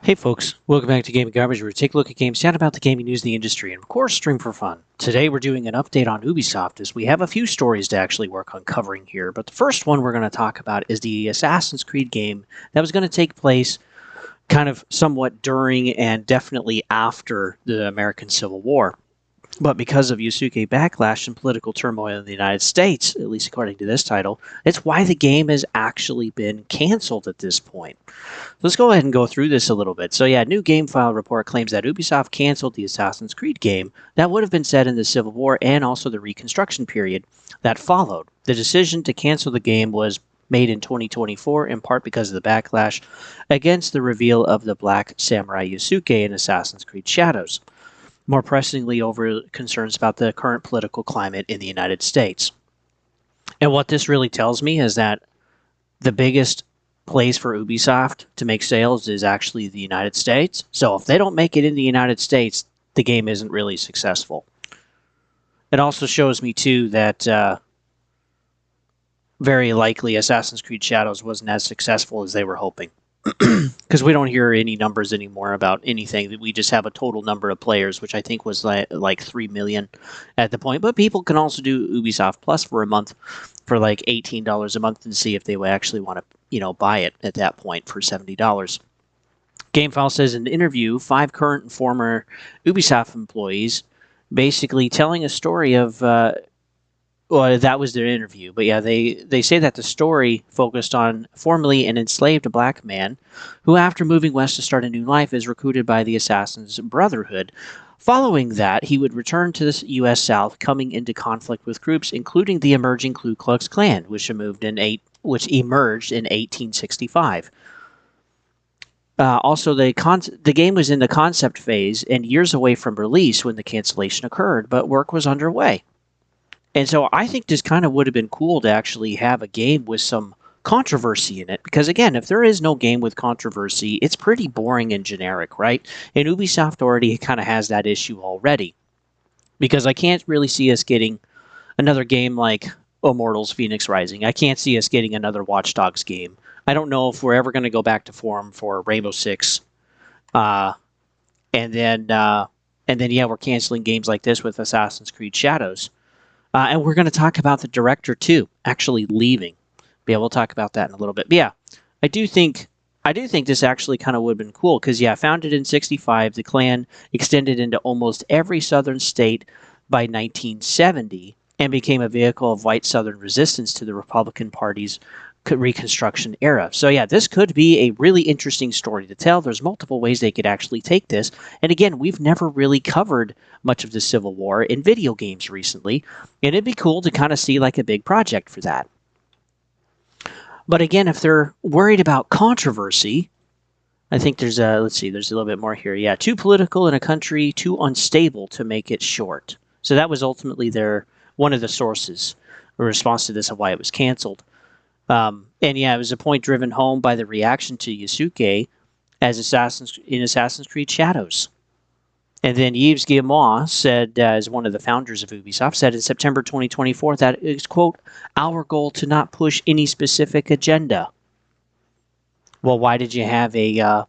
Hey folks, welcome back to Gaming Garbage, where we take a look at games, chat about the gaming news in the industry, and of course stream for fun. Today we're doing an update on Ubisoft, as we have a few stories to actually work on covering here, but the first one we're going to talk about is the Assassin's Creed game that was going to take place kind of somewhat during and definitely after the American Civil War. But because of Yusuke backlash and political turmoil in the United States, at least according to this title, it's why the game has actually been canceled at this point. Let's go ahead and go through this a little bit. So yeah, new game file report claims that Ubisoft canceled the Assassin's Creed game that would have been set in the Civil War and also the Reconstruction period that followed. The decision to cancel the game was made in 2024 in part because of the backlash against the reveal of the Black Samurai Yusuke in Assassin's Creed Shadows, more pressingly over concerns about the current political climate in the United States. And what this really tells me is that the biggest place for Ubisoft to make sales is actually the United States. So if they don't make it in the United States, the game isn't really successful. It also shows me, too, that very likely Assassin's Creed Shadows wasn't as successful as they were hoping. Because we don't hear any numbers anymore about anything. We just have a total number of players, which I think was like 3 million at the point. But people can also do Ubisoft Plus for a month for like $18 a month and see if they would actually want to, buy it at that point for $70. GameFile says in an interview, 5 current and former Ubisoft employees basically telling a story of well, that was their interview. But yeah, they say that the story focused on formerly an enslaved black man who, after moving west to start a new life, is recruited by the Assassin's Brotherhood. Following that, he would return to the U.S. South, coming into conflict with groups, including the emerging Ku Klux Klan, which emerged in 1865. Also, the game was in the concept phase and years away from release when the cancellation occurred, but work was underway. And so I think this kind of would have been cool to actually have a game with some controversy in it. Because again, if there is no game with controversy, it's pretty boring and generic, right? And Ubisoft already kind of has that issue already. Because I can't really see us getting another game like Immortals Phoenix Rising. I can't see us getting another Watch Dogs game. I don't know if we're ever going to go back to form for Rainbow Six. And then, yeah, we're canceling games like this with Assassin's Creed Shadows. And we're going to talk about the director, too, actually leaving. We'll talk about that in a little bit. But yeah, I do think this actually kind of would have been cool because, yeah, founded in 1965, the Klan extended into almost every southern state by 1970 and became a vehicle of white southern resistance to the Republican Party's Reconstruction era. So yeah, this could be a really interesting story to tell. There's multiple ways they could actually take this. And again, we've never really covered much of the Civil War in video games recently, and it'd be cool to kind of see like a big project for that. But again, if they're worried about controversy, I think there's there's a little bit more here. Yeah, too political in a country, too unstable to make it short. So that was ultimately one of the sources in response to this of why it was canceled. And yeah, it was a point driven home by the reaction to Yusuke as Assassin's Creed Shadows. And then Yves Guillemot said, as one of the founders of Ubisoft, said in September 2024 that it's, quote, our goal to not push any specific agenda. Well, why did you have a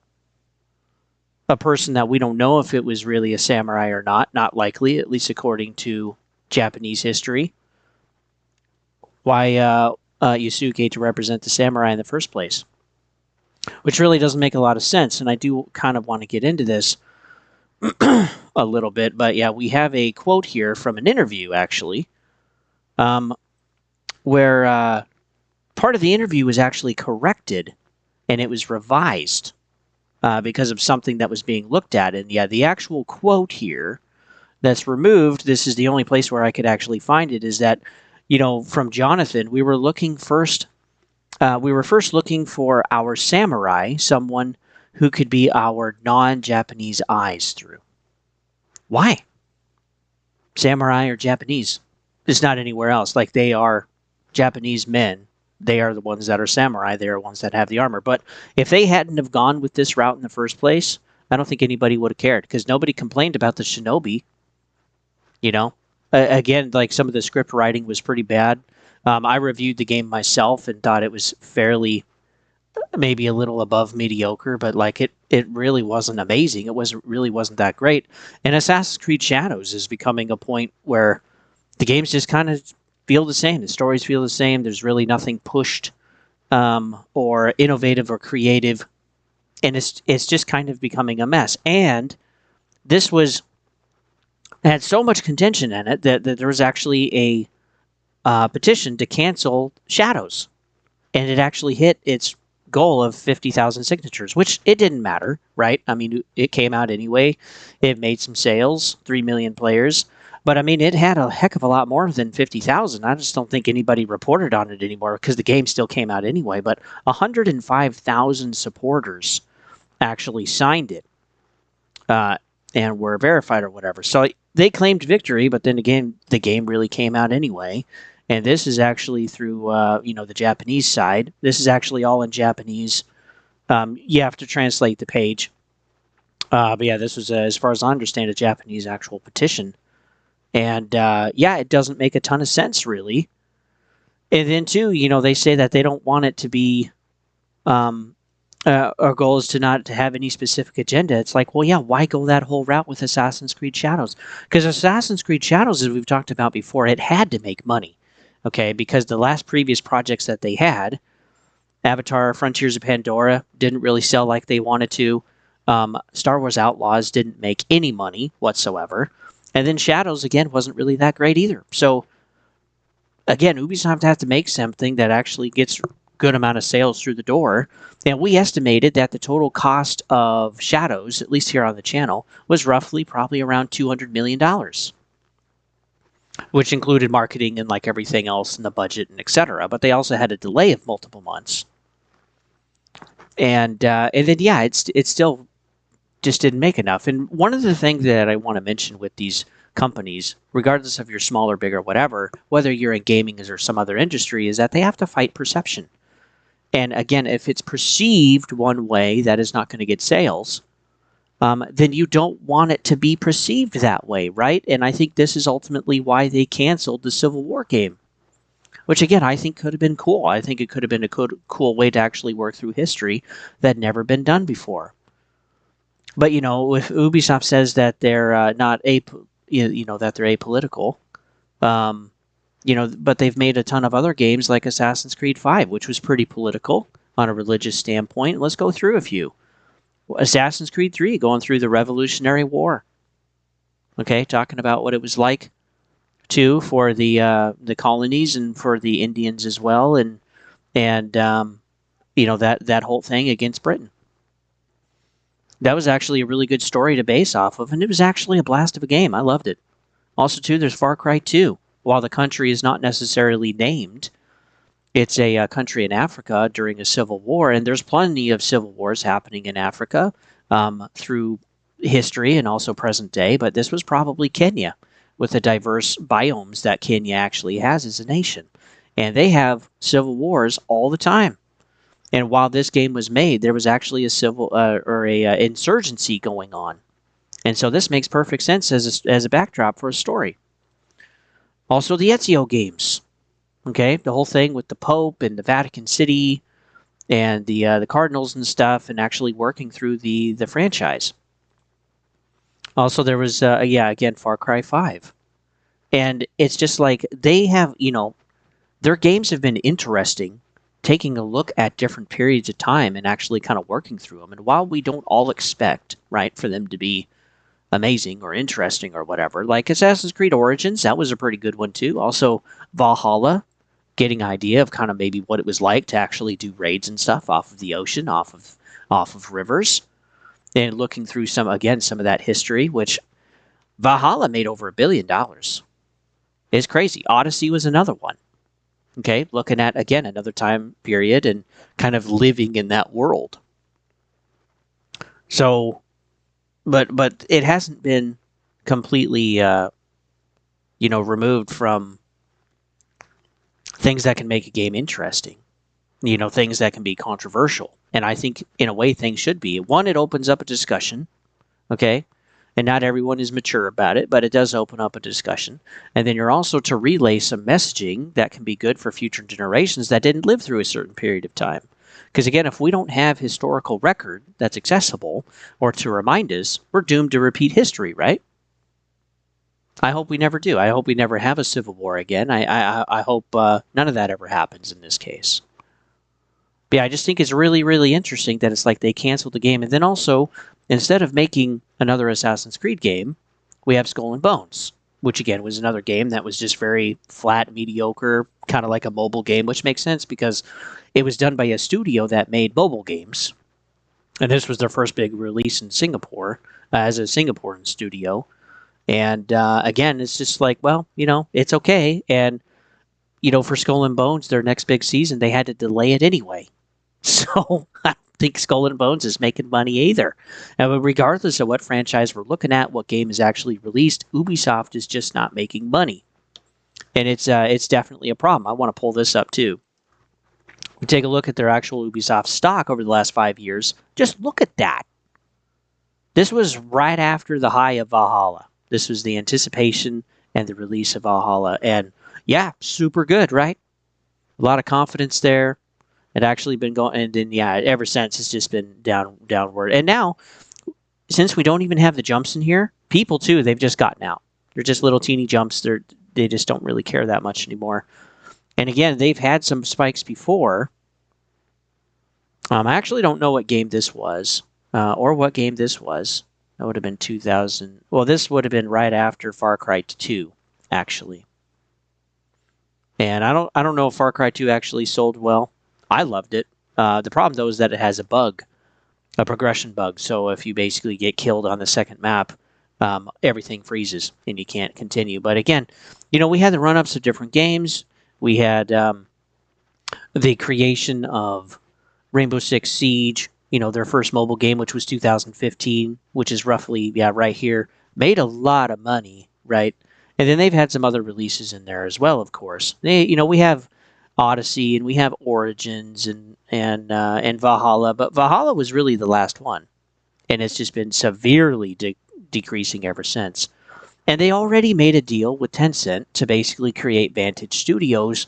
person that we don't know if it was really a samurai or not? Not likely, at least according to Japanese history. Why Yusuke to represent the samurai in the first place? Which really doesn't make a lot of sense, and I do kind of want to get into this a little bit, but yeah, we have a quote here from an interview, actually, where part of the interview was actually corrected, and it was revised because of something that was being looked at. And yeah, the actual quote here that's removed, this is the only place where I could actually find it, is that, from Jonathan, we were first looking for our samurai, someone who could be our non-Japanese eyes through. Why? Samurai or Japanese? It's not anywhere else. Like, they are Japanese men. They are the ones that are samurai. They are the ones that have the armor. But if they hadn't have gone with this route in the first place, I don't think anybody would have cared, because nobody complained about the shinobi. Again, like, some of the script writing was pretty bad. I reviewed the game myself and thought it was fairly maybe a little above mediocre, but like it really wasn't amazing. Really wasn't that great. And Assassin's Creed Shadows is becoming a point where the games just kind of feel the same. The stories feel the same. There's really nothing pushed or innovative or creative, and it's just kind of becoming a mess. And this was had so much contention in it that there was actually a petition to cancel Shadows, and it actually hit its goal of 50,000 signatures, which it didn't matter, right? I mean, it came out anyway. It made some sales, 3 million players. But I mean, it had a heck of a lot more than 50,000. I just don't think anybody reported on it anymore because the game still came out anyway. But 105,000 supporters actually signed it and were verified or whatever. So they claimed victory, but then again, the game really came out anyway. And this is actually through the Japanese side. This is actually all in Japanese. You have to translate the page. But yeah, this was, as far as I understand, a Japanese actual petition. And it doesn't make a ton of sense, really. And then, too, they say that they don't want it to be, our goal is to not to have any specific agenda. It's like, well, yeah, why go that whole route with Assassin's Creed Shadows? Because Assassin's Creed Shadows, as we've talked about before, it had to make money, okay? Because the last previous projects that they had, Avatar, Frontiers of Pandora, didn't really sell like they wanted to. Star Wars Outlaws didn't make any money whatsoever. And then Shadows, again, wasn't really that great either. So, again, Ubisoft has to make something that actually gets a good amount of sales through the door. And we estimated that the total cost of Shadows, at least here on the channel, was roughly probably around $200 million, which included marketing and like everything else in the budget and etc. But they also had a delay of multiple months. And then, it still just didn't make enough. And one of the things that I want to mention with these companies, regardless of you're small or big or whatever, whether you're in gaming or some other industry, is that they have to fight perception. And again, if it's perceived one way that is not going to get sales, then you don't want it to be perceived that way, right? And I think this is ultimately why they canceled the Civil War game, which again, I think could have been cool. I think it could have been a cool way to actually work through history that had never been done before. But if Ubisoft says that they're not that they're apolitical, but they've made a ton of other games like Assassin's Creed 5, which was pretty political on a religious standpoint. Let's go through a few. Assassin's Creed 3, going through the Revolutionary War. Okay, talking about what it was like too for the colonies and for the Indians as well, and that whole thing against Britain. That was actually a really good story to base off of, and it was actually a blast of a game. I loved it. Also, too, there's Far Cry 2. While the country is not necessarily named, it's a country in Africa during a civil war, and there's plenty of civil wars happening in Africa through history and also present day, but this was probably Kenya, with the diverse biomes that Kenya actually has as a nation. And they have civil wars all the time. And while this game was made, there was actually a civil insurgency going on. And so this makes perfect sense as a backdrop for a story. Also, the Ezio games. Okay, the whole thing with the Pope and the Vatican City and the Cardinals and stuff, and actually working through the franchise. Also, there was again Far Cry 5, and it's just like they have their games have been interesting, taking a look at different periods of time and actually kind of working through them. And while we don't all expect, right, for them to be amazing or interesting or whatever, like Assassin's Creed Origins, that was a pretty good one too. Also, Valhalla, getting an idea of kind of maybe what it was like to actually do raids and stuff off of the ocean, off of rivers, and looking through some of that history, which Valhalla made over $1 billion. It's crazy. Odyssey was another one. Okay, looking at, again, another time period and kind of living in that world. So, but it hasn't been completely, removed from things that can make a game interesting. Things that can be controversial. And I think, in a way, things should be. One, it opens up a discussion, okay? And not everyone is mature about it, but it does open up a discussion. And then you're also to relay some messaging that can be good for future generations that didn't live through a certain period of time. Because again, if we don't have historical record that's accessible or to remind us, we're doomed to repeat history, right? I hope we never do. I hope we never have a civil war again. I hope none of that ever happens in this case. But yeah, I just think it's really, really interesting that it's like they canceled the game. And then also, instead of making another Assassin's Creed game, we have Skull and Bones, which again was another game that was just very flat, mediocre, kind of like a mobile game, which makes sense because it was done by a studio that made mobile games. And this was their first big release in Singapore as a Singaporean studio. And again, it's just like, well, it's okay. And, for Skull and Bones, their next big season, they had to delay it anyway. So I don't think Skull and Bones is making money either. And regardless of what franchise we're looking at, what game is actually released, Ubisoft is just not making money. And it's definitely a problem. I want to pull this up too. We take a look at their actual Ubisoft stock over the last 5 years. Just look at that. This was right after the high of Valhalla. This was the anticipation and the release of Valhalla. And yeah, super good, right? A lot of confidence there. It actually been going, and then ever since it's just been downward. And now, since we don't even have the jumps in here, people too, they've just gotten out. They're just little teeny jumps. They just don't really care that much anymore. And again, they've had some spikes before. I actually don't know what game this was, or what game this was. That would have been 2000. Well, this would have been right after Far Cry 2, actually. And I don't know if Far Cry 2 actually sold well. I loved it. The problem, though, is that it has a bug, a progression bug. So if you basically get killed on the second map, everything freezes and you can't continue. But again, we had the run-ups of different games. We had the creation of Rainbow Six Siege, their first mobile game, which was 2015, which is roughly, right here, made a lot of money, right? And then they've had some other releases in there as well, of course. We have Odyssey and we have Origins and Valhalla, but Valhalla was really the last one, and it's just been severely decreasing ever since. And they already made a deal with Tencent to basically create Vantage Studios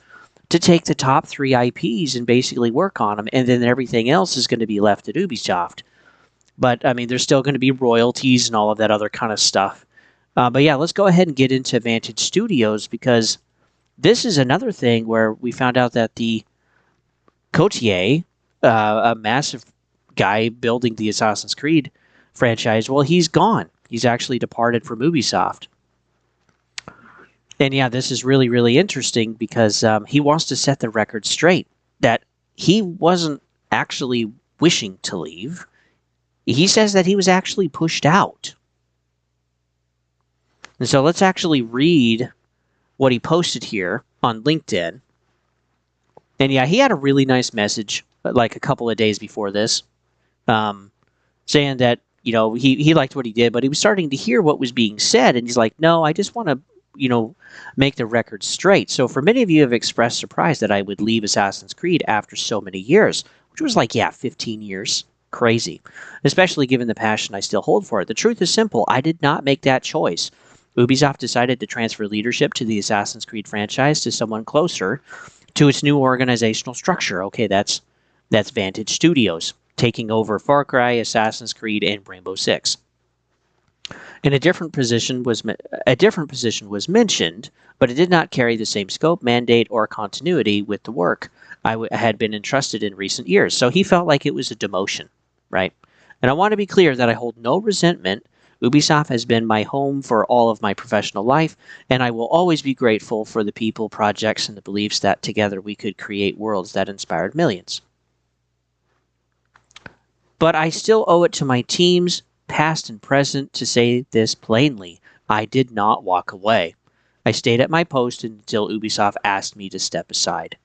to take the top 3 IPs and basically work on them, and then everything else is going to be left at Ubisoft. But I mean, there's still going to be royalties and all of that other kind of stuff. But yeah, let's go ahead and get into Vantage Studios, because this is another thing where we found out that the Cote, a massive guy building the Assassin's Creed franchise, well, he's gone. He's actually departed from Ubisoft. And yeah, this is really, really interesting because he wants to set the record straight that he wasn't actually wishing to leave. He says that he was actually pushed out. And so let's actually read what he posted here on LinkedIn. And yeah, he had a really nice message like a couple of days before this, saying that, he liked what he did, but he was starting to hear what was being said. And he's like, no, I just want to, make the record straight. So for many of you have expressed surprise that I would leave Assassin's Creed after so many years, which was like, 15 years. Crazy. Especially given the passion I still hold for it. The truth is simple. I did not make that choice. Ubisoft decided to transfer leadership to the Assassin's Creed franchise to someone closer to its new organizational structure. Okay, that's Vantage Studios, taking over Far Cry, Assassin's Creed, and Rainbow Six. And a different position was mentioned, but it did not carry the same scope, mandate, or continuity with the work I had been entrusted in recent years. So he felt like it was a demotion, right? And I want to be clear that I hold no resentment. Ubisoft has been my home for all of my professional life, and I will always be grateful for the people, projects, and the beliefs that together we could create worlds that inspired millions. But I still owe it to my teams, past and present, to say this plainly. I did not walk away. I stayed at my post until Ubisoft asked me to step aside.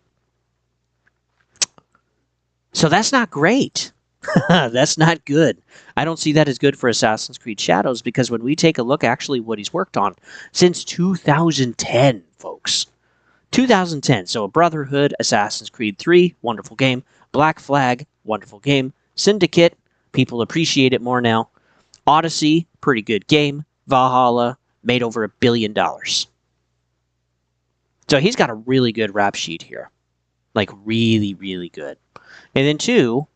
So that's not great. That's not good. I don't see that as good for Assassin's Creed Shadows, because when we take a look actually what he's worked on since 2010, folks. 2010. So Brotherhood, Assassin's Creed 3, wonderful game. Black Flag, wonderful game. Syndicate, people appreciate it more now. Odyssey, pretty good game. Valhalla, made over $1 billion. So he's got a really good rap sheet here. Like really, really good. And then 2,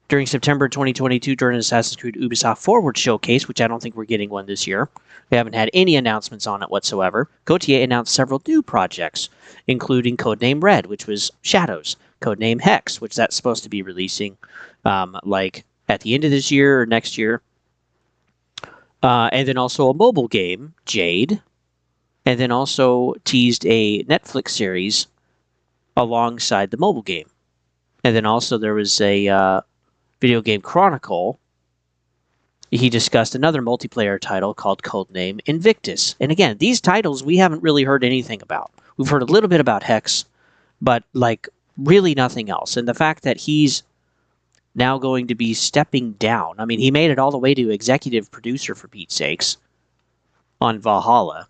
during September 2022, during Assassin's Creed Ubisoft Forward Showcase, which I don't think we're getting one this year, we haven't had any announcements on it whatsoever. Cote announced several new projects, including Codename Red, which was Shadows, Codename Hex, which that's supposed to be releasing like at the end of this year or next year, and then also a mobile game, Jade, and then also teased a Netflix series alongside the mobile game. And then also there was a Video Game Chronicle. He discussed another multiplayer title called Codename Invictus. And again, these titles we haven't really heard anything about. We've heard a little bit about Hex, but like really nothing else. And the fact that he's now going to be stepping down. I mean, he made it all the way to executive producer, for Pete's sakes, on Valhalla.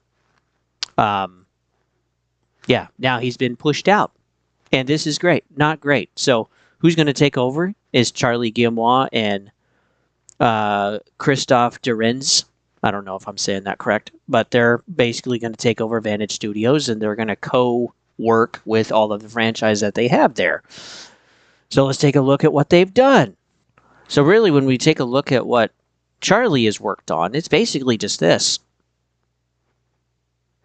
Yeah, now he's been pushed out. And this is great. Not great. So who's going to take over is Charlie Guillemois and Christophe Durenz. I don't know if I'm saying that correct, but they're basically going to take over Vantage Studios, and they're going to co-work with all of the franchise that they have there. So let's take a look at what they've done. So really, when we take a look at what Charlie has worked on, it's basically just this.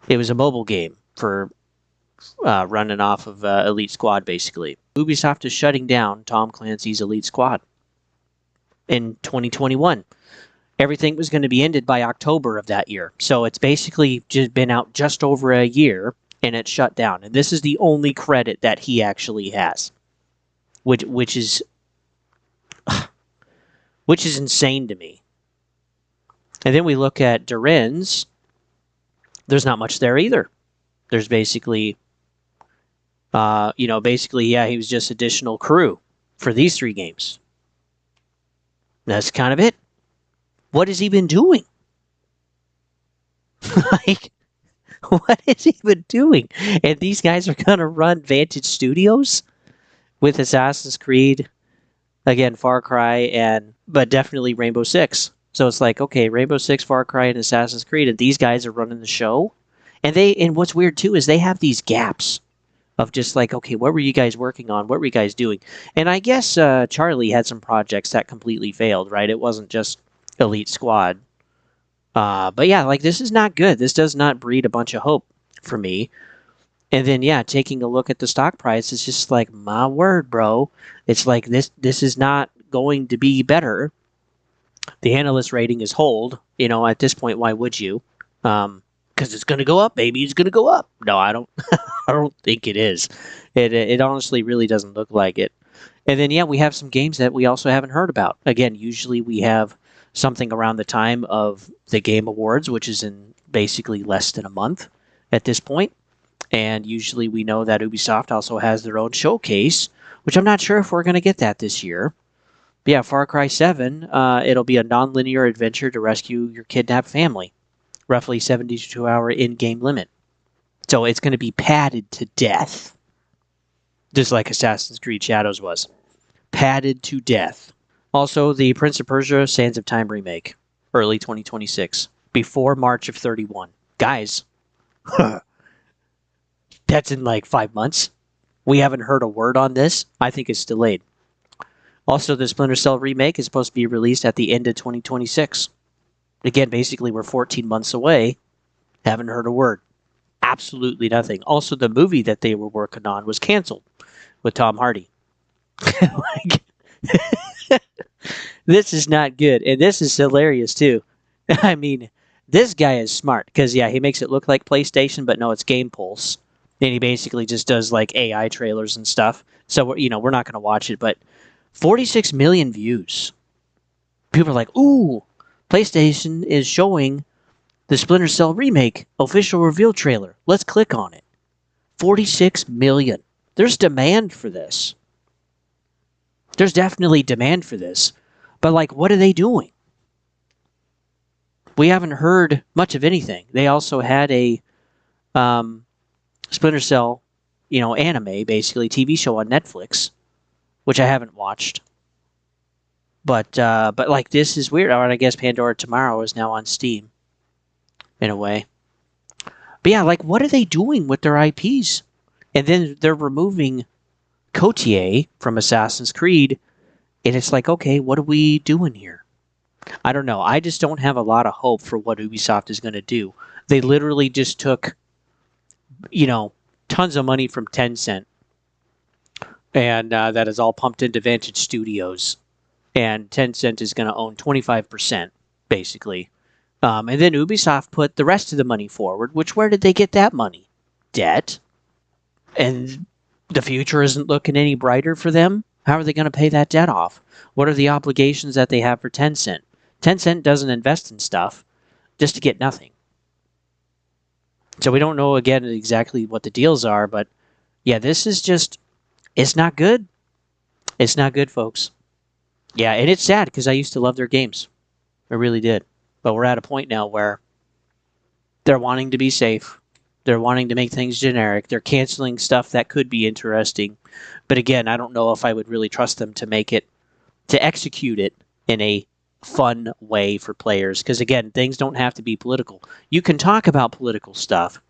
It was a mobile game for running off of Elite Squad, basically. Ubisoft is shutting down Tom Clancy's Elite Squad in 2021. Everything was going to be ended by October of that year. So it's basically just been out just over a year, and it's shut down. And this is the only credit that he actually has, which is insane to me. And then we look at Durenz. There's not much there either. There's basically, yeah, he was just additional crew for these 3 games. That's kind of it. What has he been doing? Like, what is he been doing? And these guys are going to run Vantage Studios with Assassin's Creed, again, Far Cry, but definitely Rainbow Six. So it's like, okay, Rainbow Six, Far Cry, and Assassin's Creed, and these guys are running the show. And what's weird too is they have these gaps of just like, okay, what were you guys working on? What were you guys doing? And I guess Charlie had some projects that completely failed, right? It wasn't just Elite Squad. But yeah, like this is not good. This does not breed a bunch of hope for me. And then yeah, taking a look at the stock price, it's just like, my word, bro. It's like this is not going to be better. The analyst rating is hold. At this point, why would you? Because it's going to go up, baby. It's going to go up. No, I don't. I don't think it is. It honestly really doesn't look like it. And then yeah, we have some games that we also haven't heard about. Again, usually we have something around the time of the Game Awards, which is in basically less than a month at this point. And usually we know that Ubisoft also has their own showcase, which I'm not sure if we're going to get that this year. But yeah, Far Cry 7, it'll be a non-linear adventure to rescue your kidnapped family. Roughly 72-hour in-game limit. So it's going to be padded to death. Just like Assassin's Creed Shadows was. Padded to death. Also, the Prince of Persia Sands of Time remake. Early 2026. Before March of 31. Guys. That's in like 5 months. We haven't heard a word on this. I think it's delayed. Also, the Splinter Cell remake is supposed to be released at the end of 2026. Again, basically, we're 14 months away. Haven't heard a word. Absolutely nothing. Also, the movie that they were working on was canceled with Tom Hardy. This is not good. And this is hilarious, too. I mean, this guy is smart. Because, yeah, he makes it look like PlayStation, but no, it's Game Pulse. And he basically just does, like, AI trailers and stuff. So, we're not going to watch it. But 46 million views. People are like, ooh. PlayStation is showing the Splinter Cell remake official reveal trailer. Let's click on it. 46 million. There's demand for this. There's definitely demand for this. But like, what are they doing? We haven't heard much of anything. They also had a Splinter Cell, anime, basically, TV show on Netflix, which I haven't watched. But like, this is weird. I guess Pandora Tomorrow is now on Steam, in a way. But yeah, like, what are they doing with their IPs? And then they're removing Cote from Assassin's Creed, and it's like, okay, what are we doing here? I don't know. I just don't have a lot of hope for what Ubisoft is going to do. They literally just took, tons of money from Tencent, and that is all pumped into Vantage Studios. And Tencent is going to own 25%, basically. And then Ubisoft put the rest of the money forward, which where did they get that money? Debt. And the future isn't looking any brighter for them. How are they going to pay that debt off? What are the obligations that they have for Tencent? Tencent doesn't invest in stuff just to get nothing. So we don't know, again, exactly what the deals are, but yeah, this is just, it's not good. It's not good, folks. Yeah, and it's sad because I used to love their games. I really did. But we're at a point now where they're wanting to be safe. They're wanting to make things generic. They're canceling stuff that could be interesting. But again, I don't know if I would really trust them to execute it in a fun way for players. Because again, things don't have to be political. You can talk about political stuff,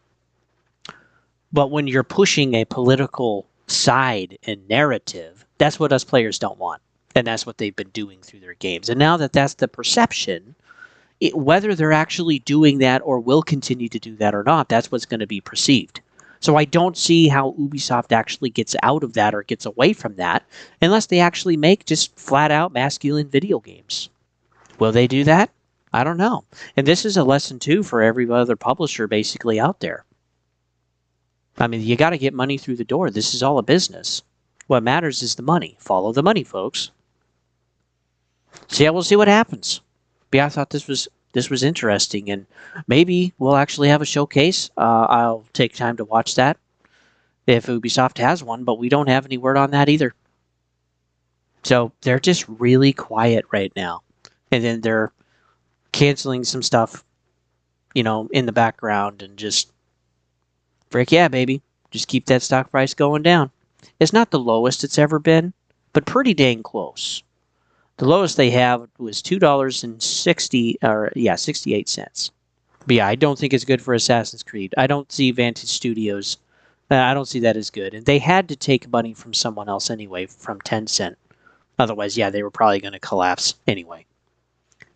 but when you're pushing a political side and narrative, that's what us players don't want. And that's what they've been doing through their games. And now that that's the perception, whether they're actually doing that or will continue to do that or not, that's what's going to be perceived. So I don't see how Ubisoft actually gets out of that or gets away from that unless they actually make just flat out masculine video games. Will they do that? I don't know. And this is a lesson too for every other publisher basically out there. I mean, you got to get money through the door. This is all a business. What matters is the money. Follow the money, folks. So yeah, we'll see what happens. But yeah, I thought this was interesting, and maybe we'll actually have a showcase. I'll take time to watch that if Ubisoft has one, but we don't have any word on that either. So they're just really quiet right now, and then they're canceling some stuff, in the background, and just frick yeah, baby, just keep that stock price going down. It's not the lowest it's ever been, but pretty dang close. The lowest they have was $2.68. But yeah, I don't think it's good for Assassin's Creed. I don't see Vantage Studios. I don't see that as good. And they had to take money from someone else anyway, from Tencent. Otherwise, yeah, they were probably going to collapse anyway.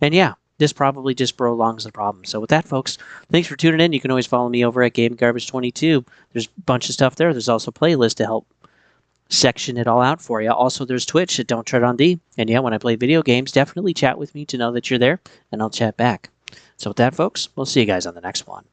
And yeah, this probably just prolongs the problem. So with that, folks, thanks for tuning in. You can always follow me over at GameGarbage22. There's a bunch of stuff there. There's also a playlist to help section it all out for you. Also, there's Twitch at Don't Tread on D. And yeah, when I play video games, definitely chat with me to know that you're there, and I'll chat back. So with that, folks, we'll see you guys on the next one.